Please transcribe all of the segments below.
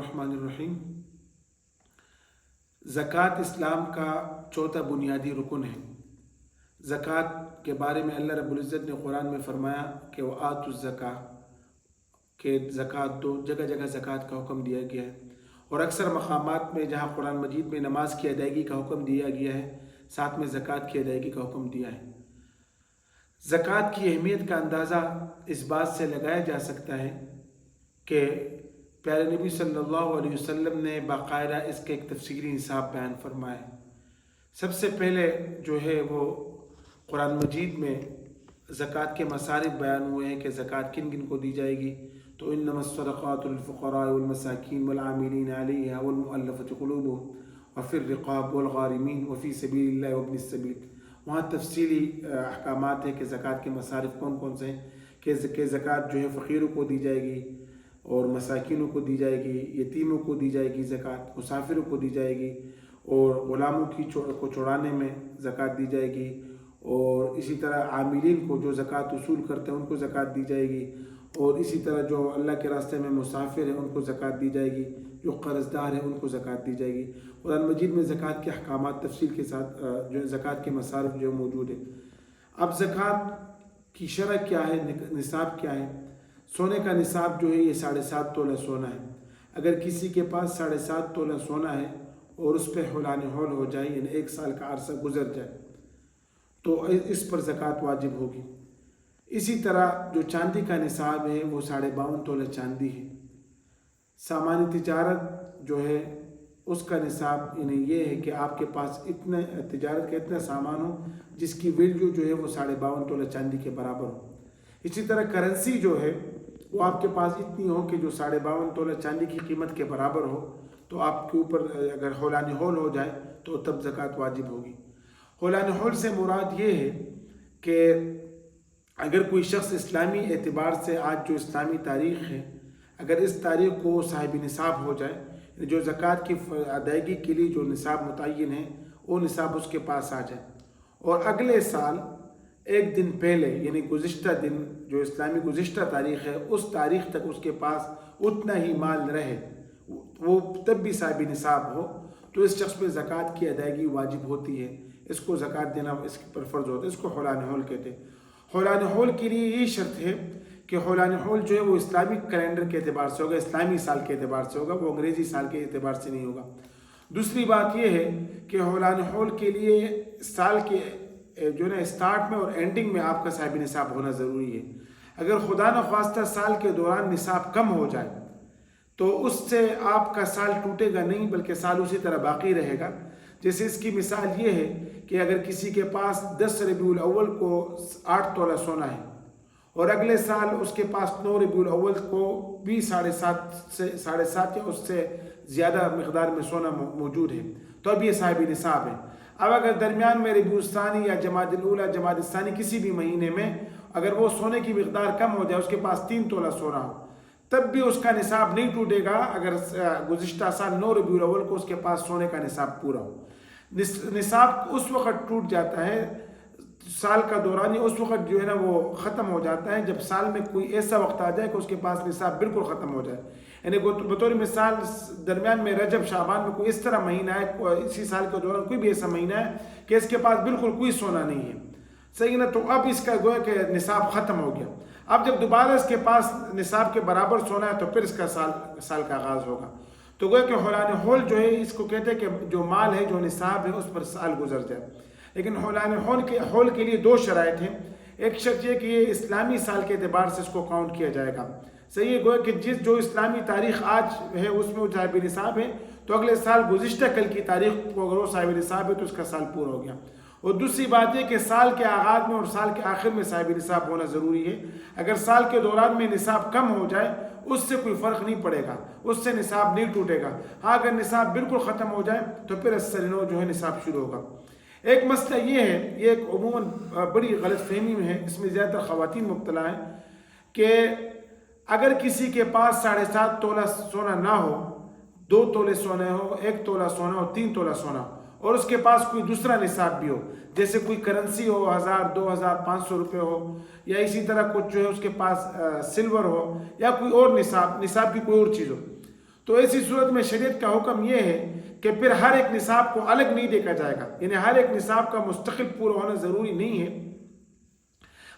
बिस्मिल्लाहिर्रहमानिर्रहीम। ज़कात इस्लाम का चौथा बुनियादी रुकन है। ज़कात के बारे में अल्लाह रब्बुल इज़्ज़त ने कुरान में फरमाया कि वो आतुज़्ज़का के ज़कात दो, जगह जगह ज़कात का हुक्म दिया गया है। और अक्सर मकामात में जहाँ कुरान मजीद में नमाज की अदायगी का हुक्म दिया गया है, साथ में ज़कात की अदायगी का हुक्म दिया है। ज़कात की अहमियत का अंदाज़ा इस बात से लगाया जा सकता है कि प्यारे नबी सल्लल्लाहु अलैहि वसल्लम ने बाकायदा इसके एक तफसीली निसाब बयान फरमाया। सबसे पहले जो है वो कुरान मजीद में ज़कात के मसारिफ बयान हुए हैं कि ज़कात किन किन को दी जाएगी। तो इन्नमस्सदक़ातु लिल-फ़ुक़राइ वल-मसाकीन वल-आमिलीन अलैहा वल-मुअल्लफ़ति क़ुलूबुहुम व फ़िर-रिक़ाब वल-ग़ारिमीन व फ़ी सबीलिल्लाहि व इब्निस सबील। वहाँ तफसीली अहकामात है कि ज़कात के मसारिफ कौन कौन से हैं, कि ज़कात जो है फ़कीरों को दी जाएगी और मसाकिनों को दी जाएगी, यतीमों को दी जाएगी ज़कात, मुसाफिरों को दी जाएगी, और ग़ुलामों को छुड़ाने में ज़कात दी जाएगी, और इसी तरह आमिलीन को जो ज़कात वसूल करते हैं उनको ज़कात दी जाएगी, और इसी तरह जो अल्लाह के रास्ते में मुसाफिर हैं उनको ज़कात दी जाएगी, जो कर्ज़दार हैं उनको ज़कात दी जाएगी। कुरान मजीद में ज़कात के अहकामात तफसील के साथ जो ज़कात के मसारिफ जो मौजूद है। अब ज़कात की शरह क्या है, निसाब क्या है? सोने का निसाब जो है ये 7.5 तोला सोना है। अगर किसी के पास 7.5 तोला सोना है और उस पर हौलान हौल हो जाए, यानी 1 साल का अरसा गुजर जाए, तो इस पर ज़कात वाजिब होगी। इसी तरह जो चांदी का निसाब है वो 52.5 तोला चांदी है। सामान्य तिजारत जो है उसका निसाब यानी ये है कि आपके पास इतने तिजारत का इतना सामान हो जिसकी वैल्यू जो है वो 52.5 तोला चांदी के बराबर हो। इसी तरह करेंसी जो है वो आपके पास इतनी हो कि जो 52.5 तोला चांदी की कीमत के बराबर हो, तो आपके ऊपर अगर हौलान हौल हो जाए तो तब ज़कात वाजिब होगी। हौलान हौल से मुराद ये है कि अगर कोई शख्स इस्लामी एतबार से आज जो इस्लामी तारीख़ है, अगर इस तारीख़ को साहिब निसाब हो जाए, जो ज़कात की अदायगी के लिए जो निसाब मुतय्यन है वो निसाब उसके पास आ जाए, और अगले साल एक दिन पहले यानी गुज़िश्ता दिन जो इस्लामी गुज़िश्ता तारीख़ है उस तारीख़ तक उसके पास उतना ही माल रहे, वो तब भी साहिब निसाब हो, तो इस शख्स पे ज़कात की अदायगी वाजिब होती है। इसको ज़कात देना इसके पर फ़र्ज़ होता है। इसको हौलान हौल कहते हैं। हौलान हौल के लिए ये शर्त है कि हौलान हौल जो है वो इस्लामिक कैलेंडर के अतबार से होगा, इस्लामी साल के अतबार से होगा, वो अंग्रेज़ी साल के अतबार से नहीं होगा। दूसरी बात यह है कि हौलान हौल के लिए साल के जो है ना स्टार्ट में और एंडिंग में आपका साहिब निसाब होना ज़रूरी है। अगर खुदा न ख्वास्ता साल के दौरान निसाब कम हो जाए तो उससे आपका साल टूटेगा नहीं, बल्कि साल उसी तरह बाकी रहेगा। जैसे इसकी मिसाल ये है कि अगर किसी के पास 10 रबीउल अव्वल को 8 तोला सोना है और अगले साल उसके पास 9 रबीउल अव्वल को भी 7.5 या उससे ज़्यादा मकदार में सोना मौजूद है, तो अब ये साहिब निसाब है। अब अगर दरमियान में रबीउल सानी या जमादुल ऊला जमादुल सानी किसी भी महीने में अगर वो सोने की मकदार कम हो जाए, उसके पास 3 तोला सोना हो, तब भी उसका निसाब नहीं टूटेगा अगर गुज़िश्ता साल 9 रबीउल अव्वल को उसके पास सोने का निसाब पूरा हो। निसाब उस वक़्त टूट जाता है साल का दौरान, उस वक़्त जो है ना वो ख़त्म हो जाता है जब साल में कोई ऐसा वक्त आ जाए कि उसके पास निसाब बिल्कुल ख़त्म हो जाए। यानी बतौर मिसाल दरमियान में रजब शाबान में कोई इस तरह महीना है, इसी साल के दौरान कोई भी ऐसा महीना है कि इसके पास बिल्कुल कोई सोना नहीं है, सही ना, तो अब इसका गोया कि निसाब ख़त्म हो गया। अब जब दोबारा इसके पास निसाब के बराबर सोना है तो फिर इसका साल का आगाज़ होगा। तो गोया कि हौलान हौल जो है इसको कहते हैं कि जो माल है जो निसाब है उस पर साल गुजर जाए। लेकिन हौलान हौल के लिए 2 शराइत हैं। एक शर्त ये कि ये इस्लामी साल के अतबार से इसको काउंट किया जाएगा, सही है। गोया कि जो इस्लामी तारीख़ आज है उसमें वो साहिब निसाब है, तो अगले साल गुज़िश्ता कल की तारीख़ को अगर वो साहिब निसाब है तो उसका साल पूरा हो गया। और दूसरी बात यह कि साल के आगाज़ में और साल के आखिर में साहिब निसाब होना ज़रूरी है। अगर साल के दौरान में निसाब कम हो जाए उससे कोई फ़र्क नहीं पड़ेगा, उससे निसाब नहीं टूटेगा। हाँ, अगर निसाब बिल्कुल ख़त्म हो जाए तो फिर असर जो है निसाब शुरू होगा। एक मसला ये है, ये एक उमूमन बड़ी गलत फहमी में है, इसमें ज़्यादातर ख़वातीन मुब्तला हैं कि अगर किसी के पास 7.5 तोला सोना ना हो, 2 तोले सोना हो, 1 तोला सोना हो, 3 तोला सोना हो, और उसके पास कोई दूसरा निसाब भी हो, जैसे कोई करेंसी हो 1000, 2000, 500 रुपये हो, या इसी तरह कुछ जो है उसके पास सिल्वर हो या कोई और निसाब की कोई और चीज़ हो, تو ایسی صورت میں شریعت کا حکم یہ ہے کہ پھر ہر ایک نصاب کو الگ نہیں دیکھا جائے گا، یعنی ہر ایک نصاب کا مستقل پورا ہونا ضروری نہیں ہے،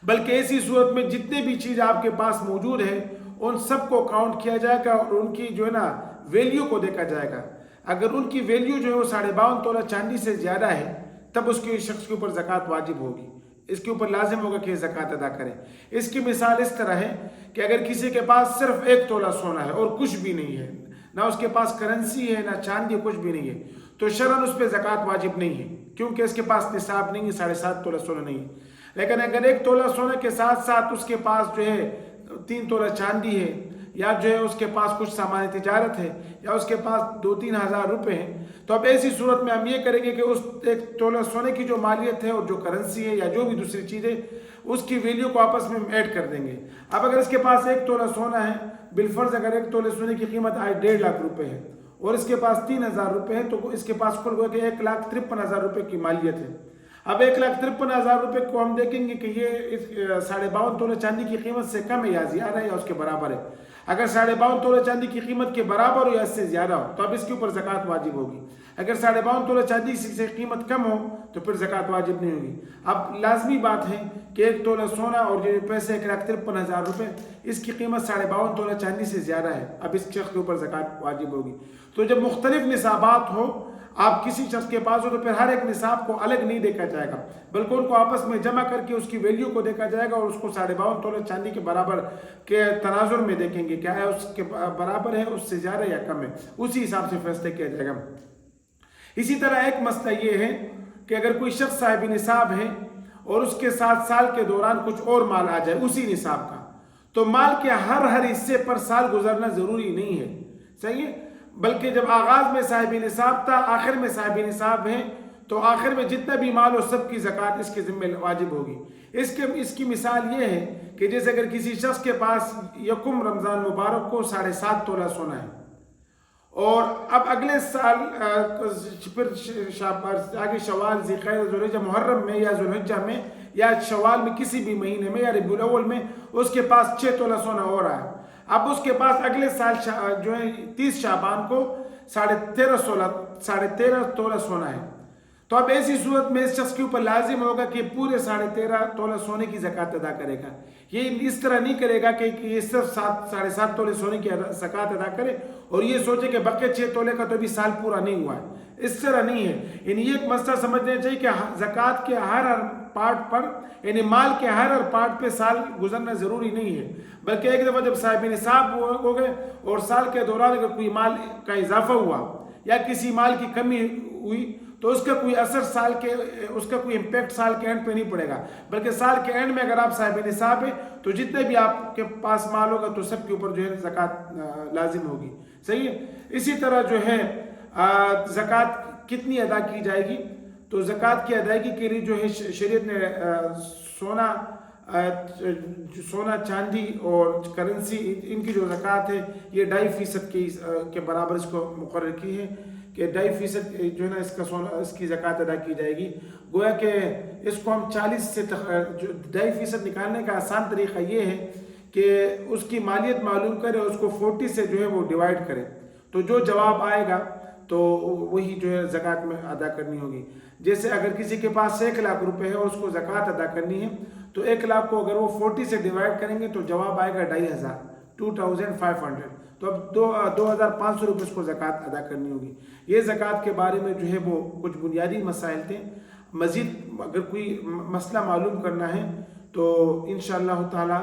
بلکہ ایسی صورت میں جتنے بھی چیز آپ کے پاس موجود ہے ان سب کو کاؤنٹ کیا جائے گا اور ان کی جو ہے نا ویلیو کو دیکھا جائے گا۔ اگر ان کی ویلیو جو ہے وہ 52.5 تولہ چاندی سے زیادہ ہے تب اس کے شخص کے اوپر زکوٰۃ واجب ہوگی، اس کے اوپر لازم ہوگا کہ زکوٰۃ ادا کرے۔ اس کی مثال اس طرح ہے کہ اگر کسی کے پاس صرف 1 تولہ سونا ہے اور کچھ بھی نہیں ہے، نہ اس کے پاس کرنسی ہے نہ چاندی، کچھ بھی نہیں ہے، تو شرعاً اس پہ زکوٰۃ واجب نہیں ہے کیونکہ اس کے پاس نصاب نہیں ہے، 7.5 تولہ سونا نہیں ہے۔ لیکن اگر 1 تولہ سونے کے ساتھ ساتھ اس کے پاس جو ہے 3 تولہ چاندی ہے، یا جو ہے اس کے پاس کچھ سامان تجارت ہے، یا اس کے پاس 2-3 ہزار روپے ہیں، تو اب ایسی صورت میں ہم یہ کریں گے کہ اس 1 تولہ سونے کی جو مالیت ہے اور جو کرنسی ہے یا جو بھی دوسری چیز ہے اس کی ویلیو کو آپس میں ایڈ کر دیں گے۔ اب اگر اس کے پاس 1 تولہ سونا ہے، بالفرض اگر 1 تولہ سونے کی قیمت آج 1.5 لاکھ روپے ہے اور اس کے پاس 3,000 روپے ہیں، تو اس کے پاس کل گویا کہ 1,53,000 روپے کی مالیت ہے۔ اب 1,53,000 روپے کو ہم دیکھیں گے کہ یہ 52.5 تولہ چاندی کی قیمت سے کم ہے یا زیادہ ہے یا اس کے برابر ہے۔ اگر 52.5 تولہ چاندی کی قیمت کے برابر ہو یا اس سے زیادہ ہو تو اب اس کے اوپر زکوٰۃ واجب ہوگی۔ اگر 52.5 تولہ چاندی سے قیمت کم ہو تو پھر زکوٰۃ واجب نہیں ہوگی۔ اب لازمی بات ہے کہ 1 تولہ سونا اور جو پیسے 1,53,000 روپے، اس کی قیمت 52.5 تولہ چاندی سے زیادہ ہے، اب اس شخص کے اوپر زکوٰۃ واجب ہوگی۔ تو جب مختلف نصابات ہو، آپ کسی شخص کے پاس ہو، تو پھر ہر ایک نصاب کو الگ نہیں دیکھا جائے گا بلکہ ان کو آپس میں جمع کر کے اس کی ویلیو کو دیکھا جائے گا اور اس کو 52.5 تولہ چاندی کے برابر کے تناظر میں دیکھیں گے، کیا ہے اس کے برابر ہے، اس سے زیادہ یا کم ہے، اسی حساب سے فیصلہ کیا جائے گا۔ اسی طرح ایک مسئلہ یہ ہے کہ اگر کوئی شخص صاحب نصاب ہے اور اس کے ساتھ سال کے دوران کچھ اور مال آ جائے اسی نصاب کا، تو مال کے ہر حصے پر سال گزرنا ضروری نہیں ہے، صحیح ہے، بلکہ جب آغاز میں صاحب نصاب تھا، آخر میں صاحب نصاب ہے، تو آخر میں جتنا بھی مال ہو سب کی زکوٰۃ اس کے ذمہ واجب ہوگی۔ اس کی مثال یہ ہے کہ جیسے اگر کسی شخص کے پاس یکم رمضان مبارک کو 7.5 تولہ سونا ہے اور اب اگلے سال پھر آگے شوال، ذوالقعدہ، ذوالحجہ، محرم میں یا ذوالحجہ میں یا شوال میں کسی بھی مہینے میں یا ربیع الاول میں اس کے پاس 6 تولہ سونا ہو رہا ہے، اب اس کے پاس اگلے سال جو ہے 30 شعبان کو 13.5 تولہ سونا ہے، تو اب ایسی صورت میں اس شخص کے اوپر لازم ہوگا کہ پورے 13.5 تولہ سونے کی زکوٰۃ ادا کرے گا۔ یہ اس طرح نہیں کرے گا کہ یہ صرف 7.5 تولے سونے کی زکوٰۃ ادا کرے اور یہ سوچے کہ بقیہ 6 تولے کا تو ابھی سال پورا نہیں ہوا ہے، اس طرح نہیں ہے۔ یعنی یہ ایک مسئلہ سمجھنا چاہیے کہ زکوٰۃ کے ہر پارٹ پر، یعنی مال کے ہر پارٹ پہ سال گزرنا ضروری نہیں ہے، بلکہ ایک دفعہ جب صاحب نصاب ہو گئے اور سال کے دوران اگر کوئی مال کا اضافہ ہوا یا کسی مال کی کمی ہوئی تو اس کا کوئی اثر اس کا کوئی امپیکٹ سال کے اینڈ پہ نہیں پڑے گا، بلکہ سال کے اینڈ میں اگر آپ صاحب نصاب ہیں تو جتنے بھی آپ کے پاس مال ہوگا تو سب کے اوپر جو ہے زکوٰۃ لازم ہوگی، صحیح ہے۔ اسی طرح جو ہے زکوٰۃ کتنی ادا کی جائے گی، تو زکوٰۃ کی ادائیگی کے لیے جو ہے شریعت نے سونا، چاندی اور کرنسی، ان کی جو زکوٰۃ ہے یہ 2.5% کے برابر اس کو مقرر کی ہے کہ 2.5% جو ہے نا اس کی زکوٰۃ ادا کی جائے گی۔ گویا کہ اس کو ہم 40 سے 2.5% نکالنے کا آسان طریقہ یہ ہے کہ اس کی مالیت معلوم کرے اور اس کو 40 سے جو ہے وہ ڈیوائڈ کرے، تو جو جواب آئے گا تو وہی جو ہے زکوٰۃ میں ادا کرنی ہوگی۔ جیسے اگر کسی کے پاس 1 لاکھ روپے ہے اور اس کو زکوٰۃ ادا کرنی ہے تو 1 لاکھ کو اگر وہ 40 سے ڈیوائڈ کریں گے تو جواب آئے گا 2,500، تو اب 2,500 روپے اس کو زکوٰۃ ادا کرنی ہوگی۔ یہ زکوٰۃ کے بارے میں جو ہے وہ کچھ بنیادی مسائل تھے، مزید اگر کوئی مسئلہ معلوم کرنا ہے تو انشاءاللہ تعالی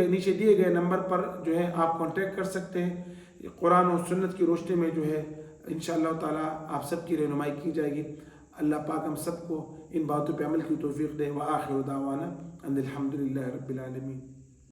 نیچے دیے گئے نمبر پر جو ہے آپ کانٹیکٹ کر سکتے ہیں۔ قرآن و سنت کی روشنی میں جو ہے انشاءاللہ تعالی آپ سب کی رہنمائی کی جائے گی۔ اللہ پاک ہم سب کو ان باتوں پہ عمل کی توفیق دے۔ وآخر دعوانا ان الحمدللہ رب العالمین۔